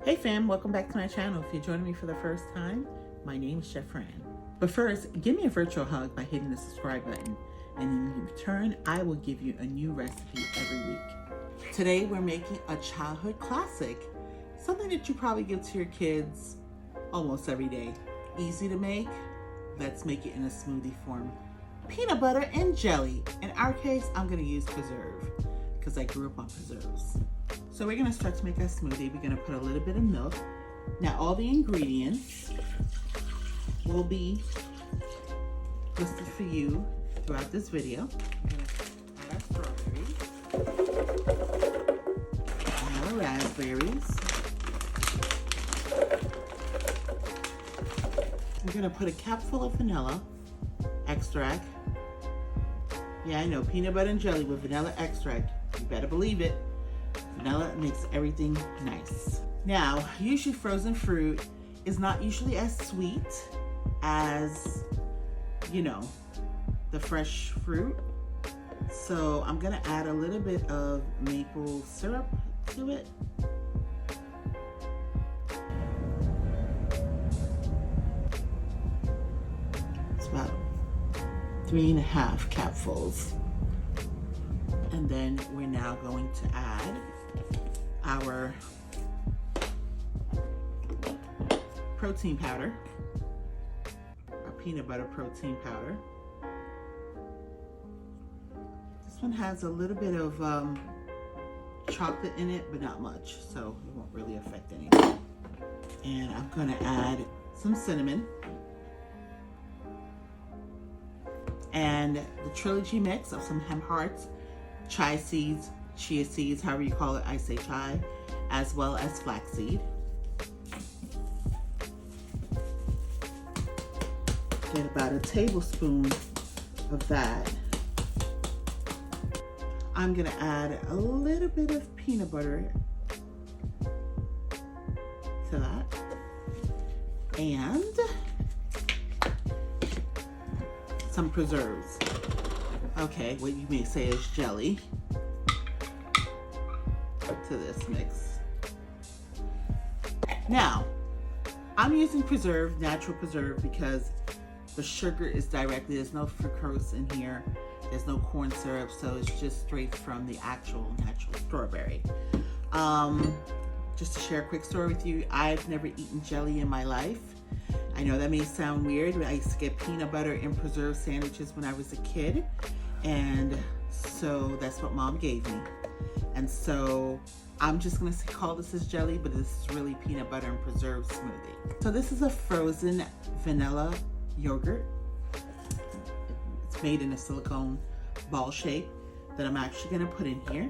Hey fam, welcome back to my channel. If you're joining me for the first time, my name is Chef Fran. But first, give me a virtual hug by hitting the subscribe button. And in return, I will give you a new recipe every week. Today, we're making a childhood classic. Something that you probably give to your kids almost every day. Easy to make. Let's make it in a smoothie form. Peanut butter and jelly. In our case, I'm gonna use preserve because I grew up on preserves. So we're gonna start to make our smoothie. We're gonna put a little bit of milk. Now all the ingredients will be listed for you throughout this video. We're gonna add our strawberries, and our raspberries. We're gonna put a capful of vanilla extract. Yeah, I know, peanut butter and jelly with vanilla extract. You better believe it. Vanilla makes everything nice. Now, usually frozen fruit is not usually as sweet as, you know, the fresh fruit. So I'm gonna add a little bit of maple syrup to it. It's about 3.5 capfuls. And then we're now going to add our protein powder, our peanut butter protein powder. This one has a little bit of chocolate in it, but not much, so it won't really affect anything. And I'm gonna add some cinnamon and the trilogy mix of some hemp hearts, chia seeds, however you call it, I say chai, as well as flaxseed. Get about a tablespoon of that. I'm gonna add a little bit of peanut butter to that. And some preserves. Okay, what you may say is jelly to this mix. Now, I'm using preserve, natural preserve, because the sugar is directly, there's no fructose in here, there's no corn syrup, so it's just straight from the actual natural strawberry. Just to share a quick story with you, I've never eaten jelly in my life. I know that may sound weird, but I used to get peanut butter and preserve sandwiches when I was a kid. And so that's what mom gave me. And so I'm just gonna call this as jelly, but this is really peanut butter and preserve smoothie. So this is a frozen vanilla yogurt. It's made in a silicone ball shape that I'm actually gonna put in here.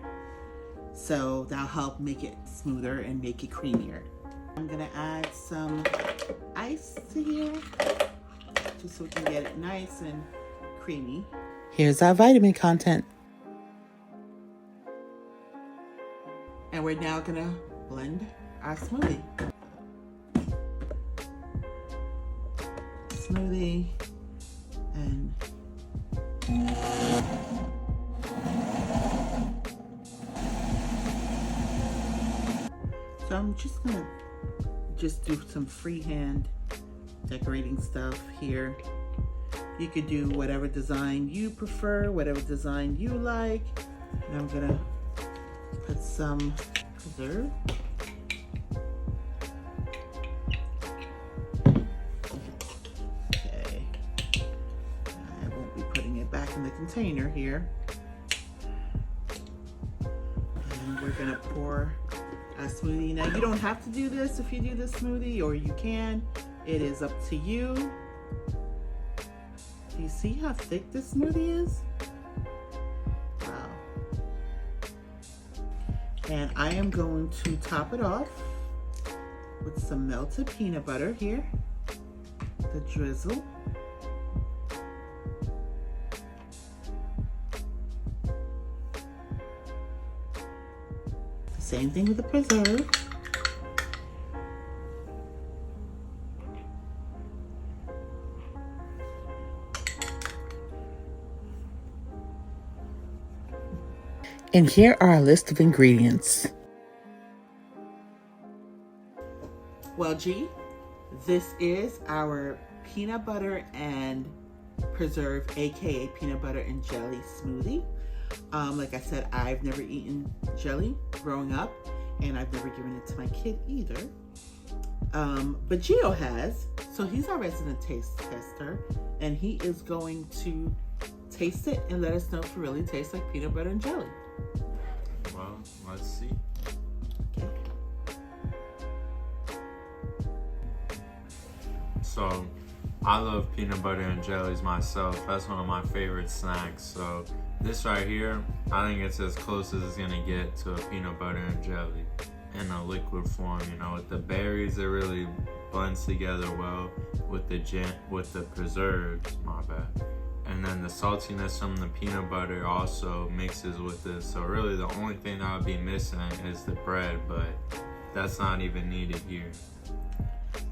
So that'll help make it smoother and make it creamier. I'm gonna add some ice to here, just so we can get it nice and creamy. Here's our vitamin content. And we're now gonna blend our smoothie. And so I'm just gonna do some freehand decorating stuff here. You could do whatever design you prefer, whatever design you like. And I'm gonna put some preserve. Okay. I won't be putting it back in the container here. And we're gonna pour a smoothie. Now you don't have to do this if you do this smoothie, or you can. It is up to you. Do you see how thick this smoothie is? Wow. And I am going to top it off with some melted peanut butter here. The drizzle. Same thing with the preserve. And here are a list of ingredients. Well, G, this is our peanut butter and preserve, aka peanut butter and jelly smoothie. Like I said, I've never eaten jelly growing up, and I've never given it to my kid either. But Gio has, so he's our resident taste tester, and he is going to taste it and let us know if it really tastes like peanut butter and jelly. Well, let's see. Okay. So, I love peanut butter and jellies myself. That's one of my favorite snacks. So, this right here, I think it's as close as it's gonna get to a peanut butter and jelly in a liquid form. You know, with the berries, it really blends together well with the preserves. My bad. And then the saltiness from the peanut butter also mixes with this. So really the only thing that would be missing is the bread, but that's not even needed here.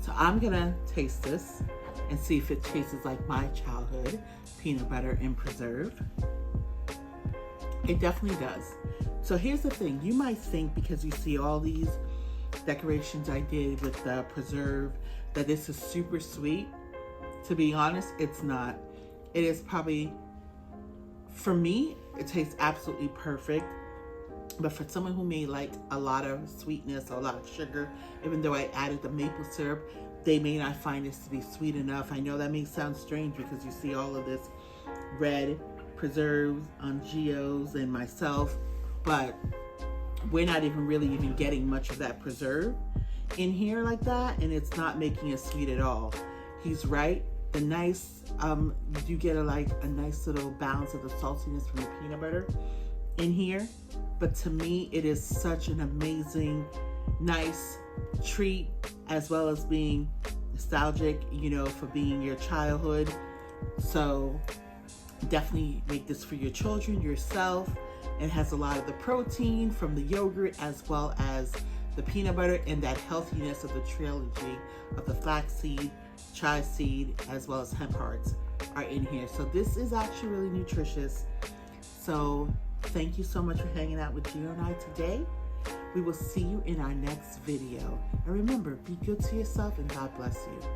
So I'm gonna taste this and see if it tastes like my childhood peanut butter and preserve. It definitely does. So here's the thing, you might think because you see all these decorations I did with the preserve that this is super sweet. To be honest, it's not. It is probably, for me, it tastes absolutely perfect. But for someone who may like a lot of sweetness or a lot of sugar, even though I added the maple syrup, they may not find this to be sweet enough. I know that may sound strange because you see all of this red preserves on Gio's and myself, but we're not even really even getting much of that preserve in here like that, and it's not making it sweet at all. He's right. The nice, you get a nice little balance of the saltiness from the peanut butter in here. But to me, it is such an amazing, nice treat, as well as being nostalgic, you know, for being your childhood. So definitely make this for your children, yourself. It has a lot of the protein from the yogurt, as well as the peanut butter, and that healthiness of the trilogy of the flaxseed, chia seed, as well as hemp hearts are in here. So this is actually really nutritious. So thank you so much for hanging out with Gio and I today. We will see you in our next video. And remember, be good to yourself and God bless you.